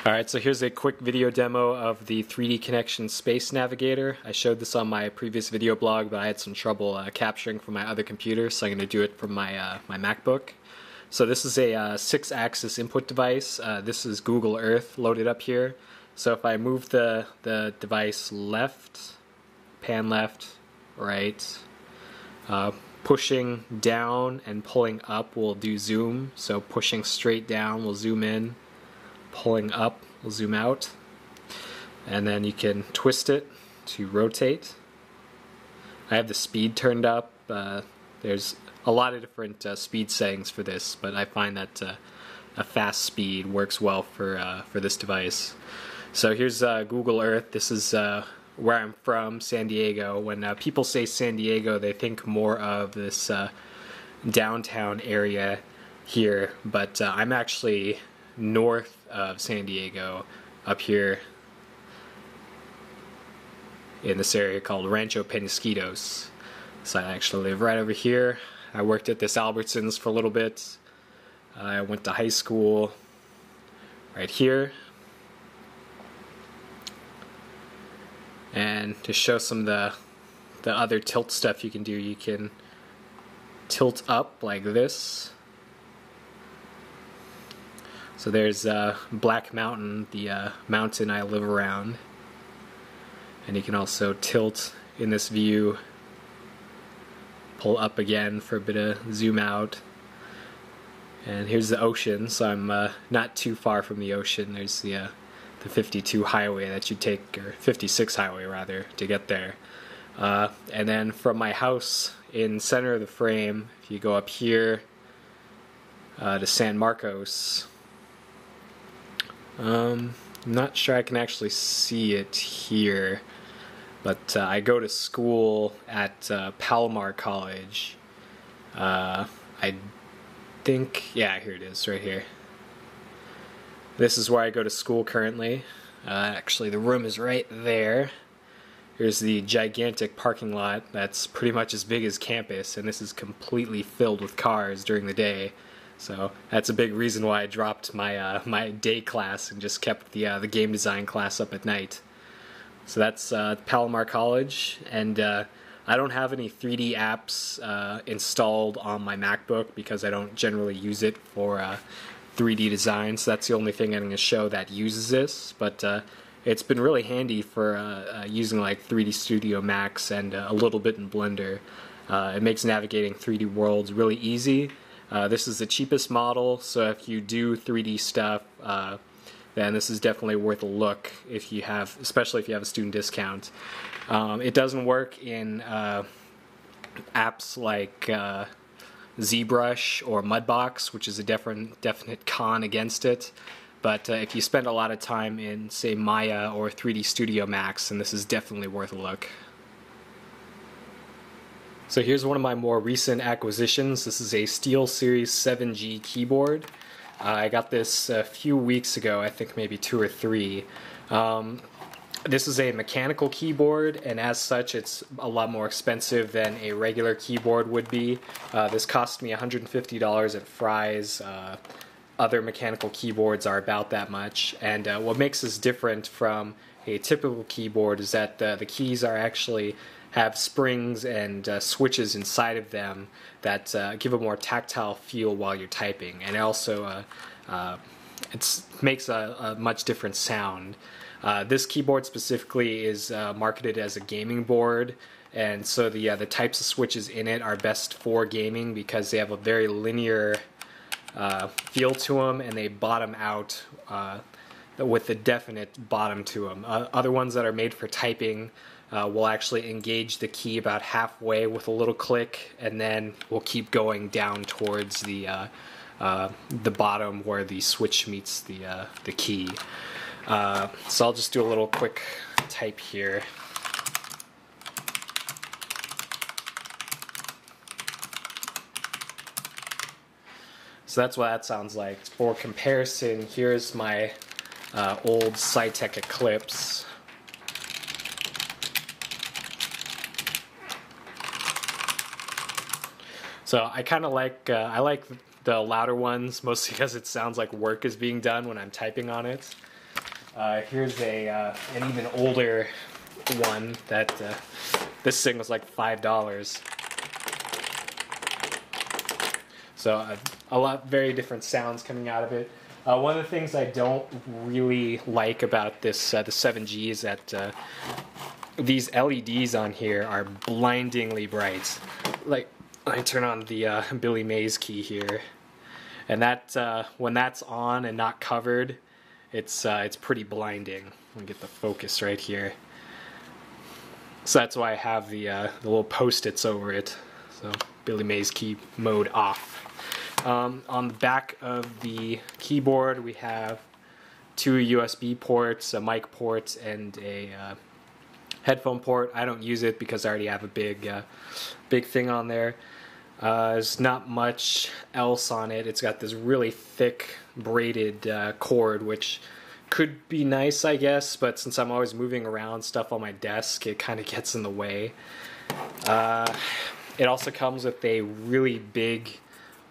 Alright, so here's a quick video demo of the 3D Connection SpaceNavigator. I showed this on my previous video blog, but I had some trouble capturing from my other computer, so I'm going to do it from my MacBook. So this is a 6-axis input device. This is Google Earth loaded up here. So if I move the device left, pan left, right, pushing down and pulling up will do zoom. So pushing straight down will zoom in. Pulling up will zoom out, and then you can twist it to rotate. I have the speed turned up. There's a lot of different speed settings for this, but I find that a fast speed works well for this device. So here's Google Earth. This is where I'm from, San Diego. When people say San Diego, they think more of this downtown area here, but I'm actually north of San Diego, up here in this area called Rancho Penasquitos. So I actually live right over here. I worked at this Albertsons for a little bit. I went to high school right here. And to show some of the other tilt stuff you can do, you can tilt up like this. So there's Black Mountain, the mountain I live around. And you can also tilt in this view, pull up again for a bit of zoom out. And here's the ocean, so I'm not too far from the ocean. There's the 52 highway that you take, or 56 highway rather, to get there. And then from my house in center of the frame, if you go up here to San Marcos, I'm not sure I can actually see it here, but I go to school at Palomar College. I think, yeah, here it is, right here. This is where I go to school currently. Actually, the room is right there. Here's the gigantic parking lot that's pretty much as big as campus, and this is completely filled with cars during the day. So that's a big reason why I dropped my my day class and just kept the game design class up at night. So that's Palomar College, and I don't have any 3D apps installed on my MacBook because I don't generally use it for 3D design. So that's the only thing I'm going to show that uses this. But it's been really handy for using like 3D Studio Max and a little bit in Blender. It makes navigating 3D worlds really easy. This is the cheapest model, so if you do 3D stuff, then this is definitely worth a look if you have, especially if you have a student discount. It doesn't work in apps like ZBrush or Mudbox, which is a definite con against it. But if you spend a lot of time in, say, Maya or 3D Studio Max, then this is definitely worth a look. So here's one of my more recent acquisitions. This is a Steelseries 7G keyboard. I got this a few weeks ago, I think maybe 2 or 3. This is a mechanical keyboard, and as such it's a lot more expensive than a regular keyboard would be. This cost me $150 at Fry's. Other mechanical keyboards are about that much, and what makes this different from a typical keyboard is that the keys are actually have springs and switches inside of them that give a more tactile feel while you're typing, and also it makes a much different sound. This keyboard specifically is marketed as a gaming board, and so the types of switches in it are best for gaming because they have a very linear feel to them, and they bottom out with a definite bottom to them. Other ones that are made for typing will actually engage the key about halfway with a little click, and then we'll keep going down towards the bottom where the switch meets the key. So I'll just do a little quick type here. So that's what that sounds like. For comparison, here's my old Cytec Eclipse. So I kind of like I like the louder ones, mostly because it sounds like work is being done when I'm typing on it. Here's an even older one that this thing was like $5. So very different sounds coming out of it. One of the things I don't really like about this the 7G is that these LEDs on here are blindingly bright. Like, I turn on the Billy Mays key here, and that when that's on and not covered, it's pretty blinding. Let me get the focus right here. So that's why I have the little post-its over it. So Billy Mays key mode off. On the back of the keyboard, we have 2 USB ports, a mic port, and a headphone port. I don't use it because I already have a big thing on there. There's not much else on it. It's got this really thick braided cord, which could be nice, I guess, but since I'm always moving around stuff on my desk, it kind of gets in the way. It also comes with a really big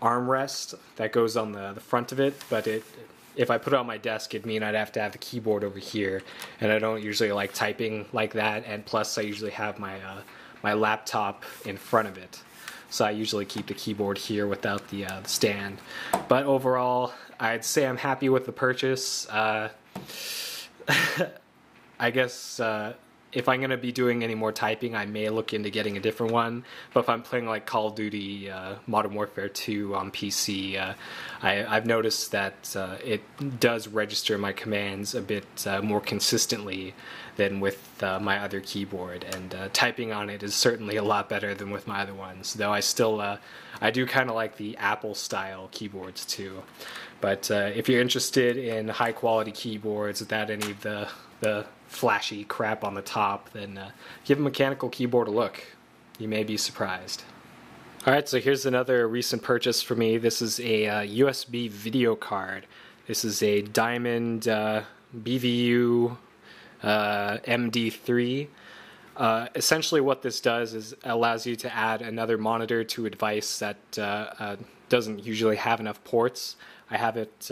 armrest that goes on the front of it, but if I put it on my desk, it'd mean I'd have to have the keyboard over here, and I don't usually like typing like that, and plus I usually have my laptop in front of it. So I usually keep the keyboard here without the stand. But overall, I'd say I'm happy with the purchase. I guess if I'm going to be doing any more typing, I may look into getting a different one. But if I'm playing like Call of Duty Modern Warfare 2 on PC, I've noticed that it does register my commands a bit more consistently than with my other keyboard, and typing on it is certainly a lot better than with my other ones, though I do kind of like the Apple style keyboards too. But if you're interested in high quality keyboards without any of the flashy crap on the top, then give a mechanical keyboard a look. You may be surprised. Alright, so here's another recent purchase for me. This is a USB video card. This is a Diamond BVUMD3. Essentially what this does is allows you to add another monitor to a device that doesn't usually have enough ports. I have it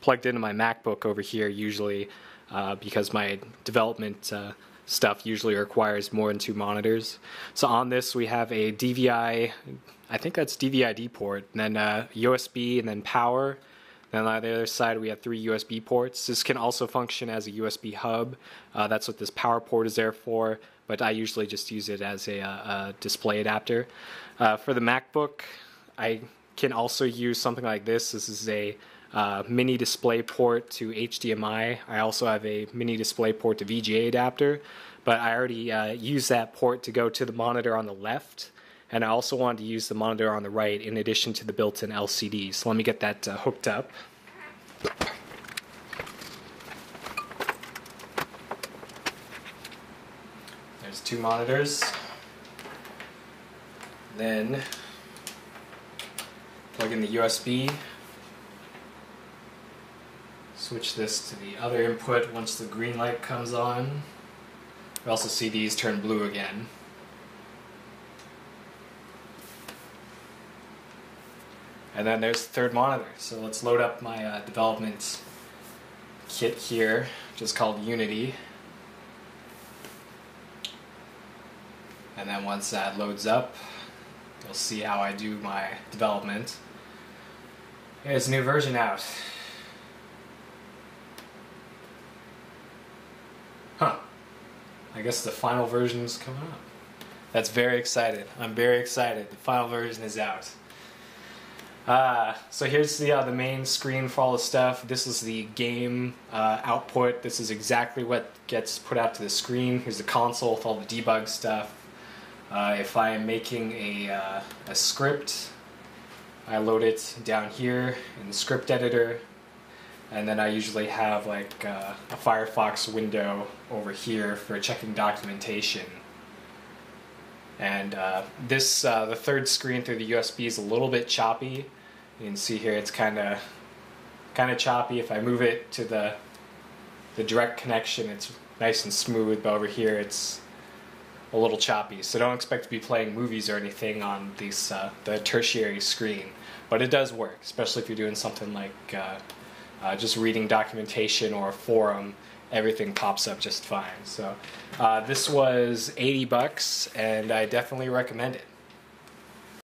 plugged into my MacBook over here usually because my development stuff usually requires more than 2 monitors. So on this we have a DVI, I think that's DVI-D port, and then USB, and then power. Then on the other side we have 3 USB ports. This can also function as a USB hub. That's what this power port is there for, but I usually just use it as a display adapter. For the MacBook, I can also use something like this. This is a mini display port to HDMI. I also have a mini display port to VGA adapter, but I already use that port to go to the monitor on the left, and I also wanted to use the monitor on the right in addition to the built-in LCD. So let me get that hooked up. There's 2 monitors. Then plug in the USB. Switch this to the other input once the green light comes on. We also see these turn blue again. And then there's the 3rd monitor. So let's load up my development kit here, which is called Unity. And then once that loads up, you'll see how I do my development. There's a new version out. Huh. I guess the final version's coming up. That's very excited. I'm very excited. The final version is out. So here's the main screen for all the stuff. This is the game output. This is exactly what gets put out to the screen. Here's the console with all the debug stuff. If I am making a script, I load it down here in the script editor, and then I usually have like a Firefox window over here for checking documentation. And the 3rd screen through the USB is a little bit choppy. You can see here it's kind of choppy. If I move it to the direct connection, it's nice and smooth, but over here it's a little choppy. So don't expect to be playing movies or anything on these the tertiary screen, but it does work, especially if you're doing something like just reading documentation or a forum. everything pops up just fine. So this was $80 and I definitely recommend it.